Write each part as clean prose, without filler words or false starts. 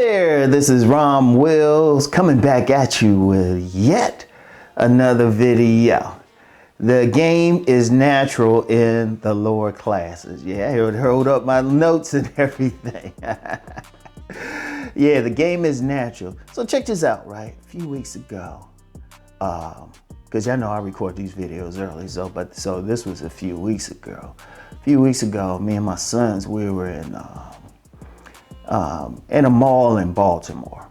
there, this is Rom Wills coming back at you with yet another video. The game is natural in the lower classes. Yeah, I hold up my notes and everything. Yeah, the game is natural. So check this out, right? A few weeks ago, because y'all know I record these videos early, so this was a few weeks ago. A few weeks ago, me and my sons, we were in a mall in Baltimore.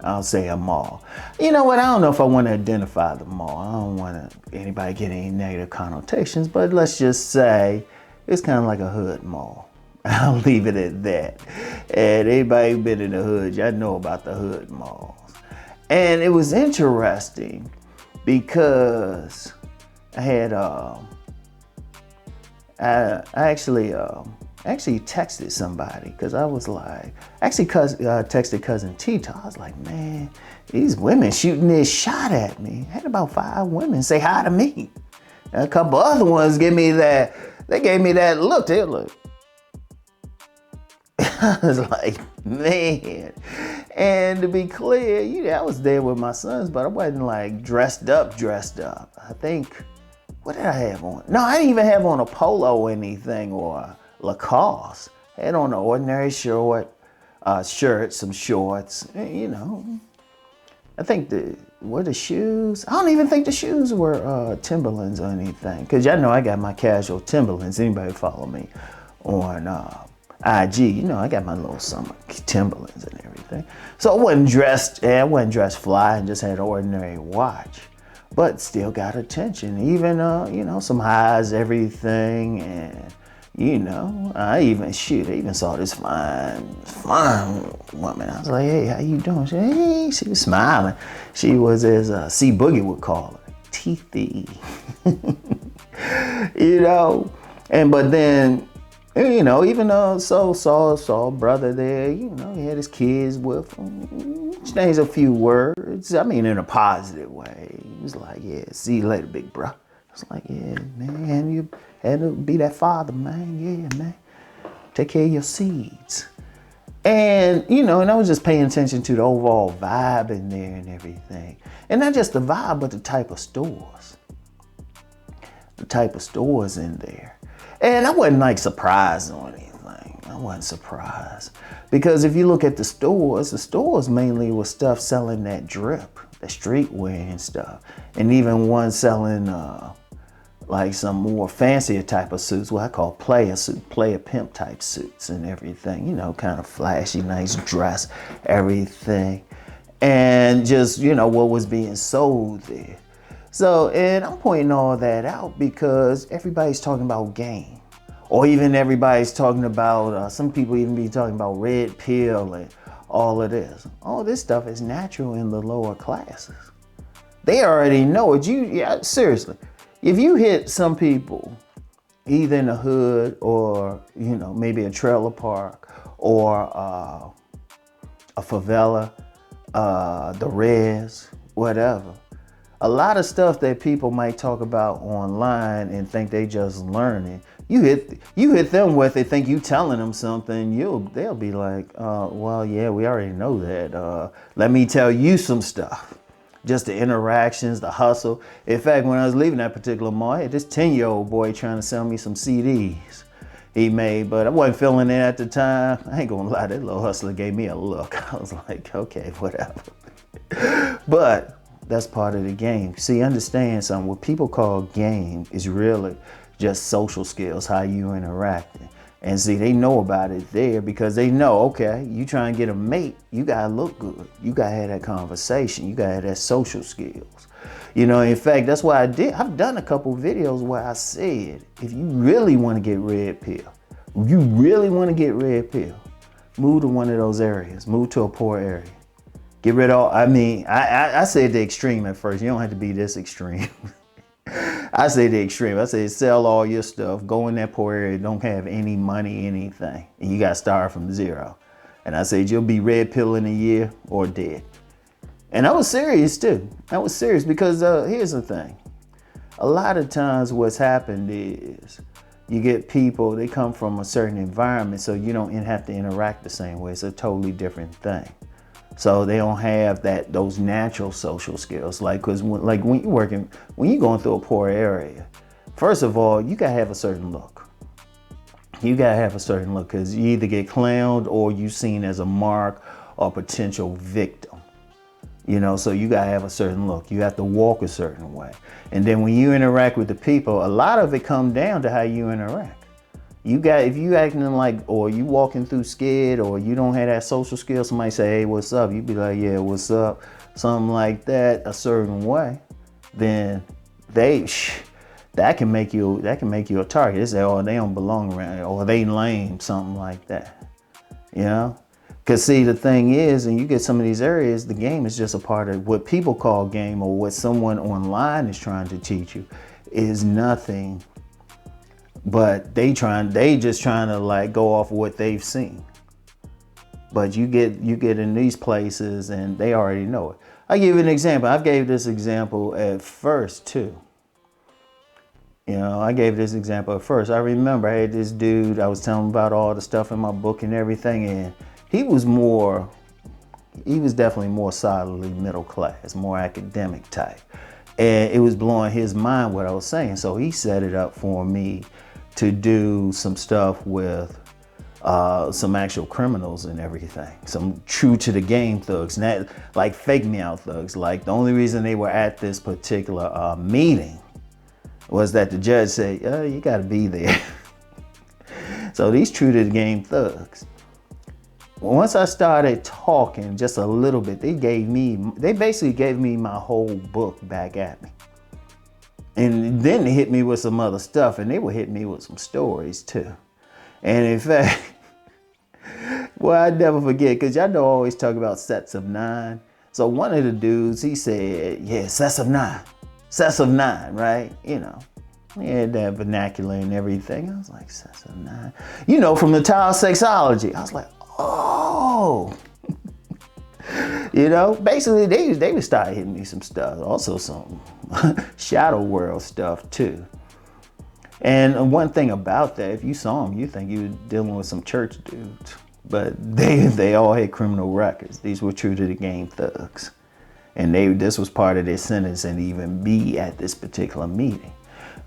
I'll say a mall. You know what? I don't know if I want to identify the mall. I don't want anybody get any negative connotations, but let's just say it's kind of like a hood mall. I'll leave it at that. And anybody who's been in the hood, y'all know about the hood malls. And it was interesting because I had I actually texted somebody because I was like, texted cousin Tita. I was like, man, these women shooting this shot at me. I had about 5 women say hi to me. And a couple other ones gave me that look. They look. I was like, man. And to be clear, I was there with my sons, but I wasn't like dressed up. I think, what did I have on? No, I didn't even have on a polo or anything or Lacoste. I had on an ordinary shirt, some shorts, I think the shoes? I don't even think the shoes were Timberlands or anything. Cause y'all know I got my casual Timberlands. Anybody follow me on IG, I got my little summer Timberlands and everything. So I wasn't dressed fly and just had an ordinary watch. But still got attention, even, some highs, everything. And, I even saw this fine woman. I was like, hey, how you doing? She was smiling. She was, as C Boogie would call her, teethy. But then, even saw a brother there, he had his kids with him. Exchanged a few words, in a positive way. He was like, yeah, see you later, big bro. I was like, yeah, man, you had to be that father, man. Yeah, man. Take care of your seeds. And, and I was just paying attention to the overall vibe in there and everything. And not just the vibe, but the type of stores. The type of stores in there. And I wasn't surprised or anything. I wasn't surprised. Because if you look at the stores mainly was stuff selling that drip, that streetwear and stuff. And even one selling some more fancier type of suits, what I call player pimp type suits and everything, kind of flashy, nice dress, everything. And just, what was being sold there. So, and I'm pointing all that out because everybody's talking about game. Or even everybody's talking about, some people even be talking about red pill and all of this. All this stuff is natural in the lower classes. They already know it. Seriously. If you hit some people, either in the hood or, maybe a trailer park or a favela, the res, whatever. A lot of stuff that people might talk about online and think they just learning. You hit them with it, think you telling them something, they'll be like, well, yeah, we already know that. Let me tell you some stuff. Just the interactions, the hustle. In fact, when I was leaving that particular mall, I had this 10-year-old boy trying to sell me some CDs he made, but I wasn't feeling it at the time. I ain't gonna lie, that little hustler gave me a look. I was like, okay, whatever. But that's part of the game. See, understand something. What people call game is really just social skills, how you interacting. And see, they know about it there because they know, okay, you try and get a mate, you gotta look good. You gotta have that conversation. You gotta have that social skills. In fact, that's why I've done a couple videos where I said, if you really want to get red pill, move to one of those areas, move to a poor area. Get rid of, I said the extreme at first. You don't have to be this extreme. I say the extreme. I say sell all your stuff, go in that poor area, don't have any money, anything, and you got to start from zero. And I said you'll be red pill in a year or dead. And I was serious too. I was serious because here's the thing. A lot of times what's happened is you get people, they come from a certain environment, so you don't have to interact the same way. It's a totally different thing. So they don't have those natural social skills. Like, cause when you're going through a poor area, first of all, you gotta have a certain look. You gotta have a certain look, cause you either get clowned or you seen as a mark or potential victim. So you gotta have a certain look. You have to walk a certain way. And then when you interact with the people, a lot of it comes down to how you interact. If you acting like, or you walking through scared, or you don't have that social skill, somebody say, hey, what's up? You be like, yeah, what's up? Something like that, a certain way, then that can make you a target. They say, oh, they don't belong around here, or they lame, something like that. Because see, the thing is, and you get some of these areas, the game is just a part of what people call game, or what someone online is trying to teach you is nothing but they just trying to like go off what they've seen. But you get in these places and they already know it. I'll give you an example. I gave this example at first too. I gave this example at first. I remember I had this dude, I was telling him about all the stuff in my book and everything, and he was definitely more solidly middle class, more academic type. And it was blowing his mind what I was saying. So he set it up for me to do some stuff with some actual criminals and everything. Some true to the game thugs, not like fake me out thugs. Like the only reason they were at this particular meeting was that the judge said, oh, you gotta be there. So these true to the game thugs. Once I started talking just a little bit, they basically gave me my whole book back at me. And then they hit me with some other stuff, and they would hit me with some stories too. And in fact, well, I never forget, because y'all know I always talk about sets of 9. So one of the dudes, he said, yeah, sets of 9, right? He had that vernacular and everything. I was like, sets of 9. From the child sexology. I was like, oh. Basically they would start hitting me some stuff. Also some shadow world stuff too. And one thing about that, if you saw them, you think you were dealing with some church dudes. But they all had criminal records. These were true to the game thugs. And this was part of their sentence and even be at this particular meeting.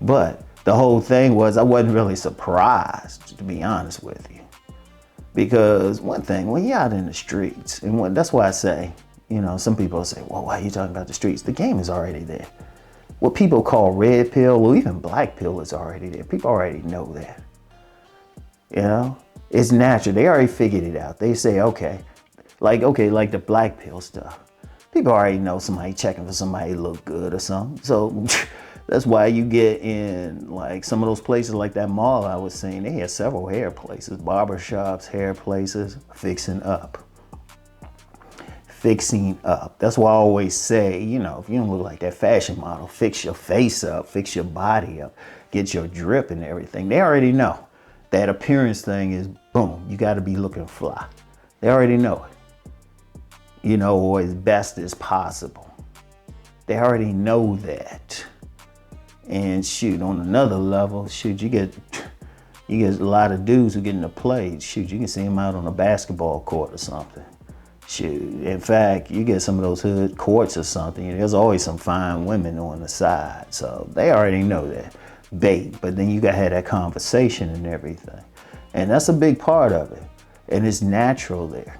But the whole thing was, I wasn't really surprised, to be honest with you. Because one thing, when you're out in the streets, and that's why I say, some people say, well, why are you talking about the streets? The game is already there. What people call red pill, or even black pill, is already there. People already know that. It's natural. They already figured it out. They say, okay, like the black pill stuff. People already know somebody checking for somebody to look good or something. So that's why you get in like some of those places like that mall I was saying, they had several hair places, barber shops, hair places, fixing up. That's why I always say, if you don't look like that fashion model, fix your face up, fix your body up, get your drip and everything. They already know that appearance thing is boom, you got to be looking fly. They already know it. Or as best as possible. They already know that. And shoot, on another level, shoot, you get a lot of dudes who get into play. Shoot, you can see them out on a basketball court or something. Shoot, in fact, you get some of those hood courts or something, there's always some fine women on the side. So they already know that bait, but then you gotta have that conversation and everything. And that's a big part of it. And it's natural there.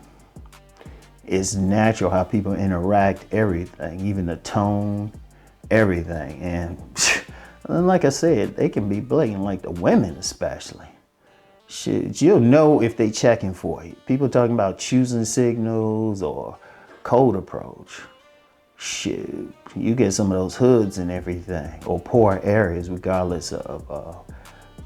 It's natural how people interact, everything, even the tone, everything. And like I said, they can be blatant, like the women especially. Shit, you'll know if they checking for you. People talking about choosing signals or cold approach. Shit, you get some of those hoods and everything, or poor areas, regardless of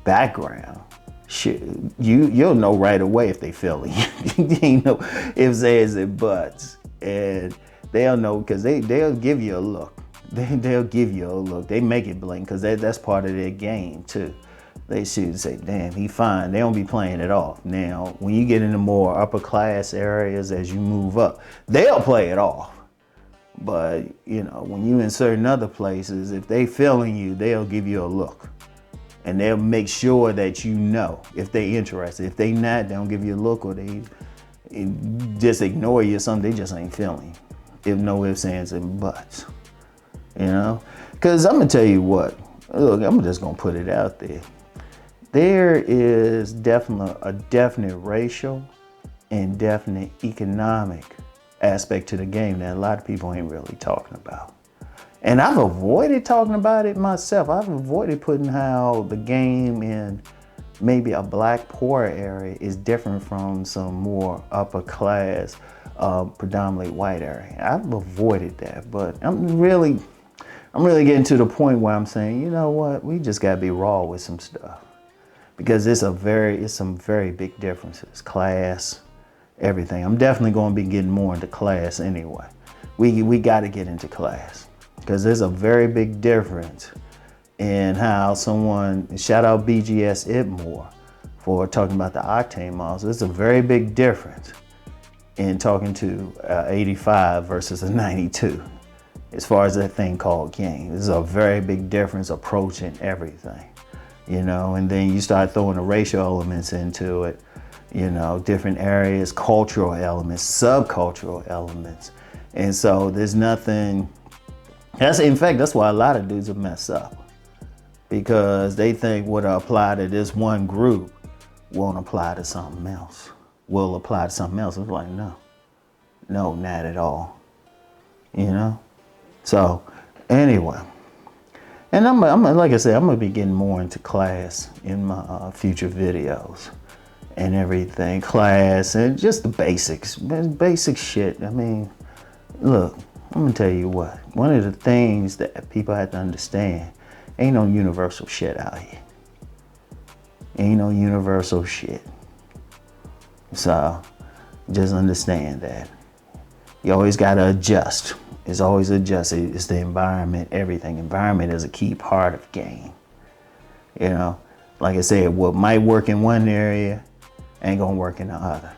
background. Shit, you'll know right away if they feeling you. You ain't know ifs, ands, and buts. And they'll know because they'll give you a look. They'll give you a look. They make it blink because that's part of their game too. They shoot and say, damn, he fine. They don't be playing it off. Now, when you get into more upper class areas as you move up, they'll play it off. But, when you in certain other places, if they feeling you, they'll give you a look. And they'll make sure that if they interested. If they not, they don't give you a look, or just ignore you or something. They just ain't feeling you. If no ifs, ands, and buts. You know? Because I'm going to tell you what. Look, I'm just going to put it out there. There is definitely a definite racial and definite economic aspect to the game that a lot of people ain't really talking about. And I've avoided talking about it myself. I've avoided putting how the game in maybe a black poor area is different from some more upper class, predominantly white area. I've avoided that, but I'm really getting to the point where I'm saying, you know what, we just gotta be raw with some stuff. Because it's some very big differences, class, everything. I'm definitely gonna be getting more into class anyway. We gotta get into class. Because there's a very big difference in how someone, shout out BGS Itmore for talking about the octane models. There's a very big difference in talking to 85 versus a 92 as far as that thing called game. There's a very big difference approaching everything, you know, and then you start throwing the racial elements into it, you know, different areas, cultural elements, subcultural elements. And so there's nothing. In fact, that's why a lot of dudes are messed up, because they think what apply to this one group won't apply to something else. Will apply to something else. It's like, no, not at all. You know? So anyway, and I'm like I said, I'm gonna be getting more into class in my future videos and everything. Class and just the basics, basic shit. I mean, look. I'm gonna tell you what, one of the things that people have to understand, ain't no universal shit out here. Ain't no universal shit. So just understand that. You always gotta adjust. It's always adjusted. It's the environment, everything. Environment is a key part of game. You know, like I said, what might work in one area ain't gonna work in the other.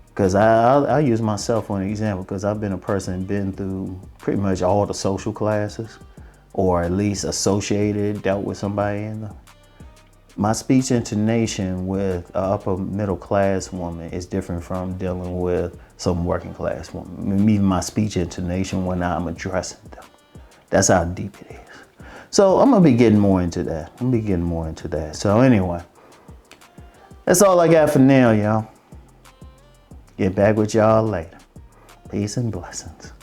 Because I'll use myself for an example, because I've been a person been through pretty much all the social classes, or at least associated, dealt with somebody in them. My speech intonation with an upper middle class woman is different from dealing with some working class woman. Even my speech intonation when I'm addressing them. That's how deep it is. So I'm gonna be getting more into that. So anyway, that's all I got for now, y'all. Get back with y'all later. Peace and blessings.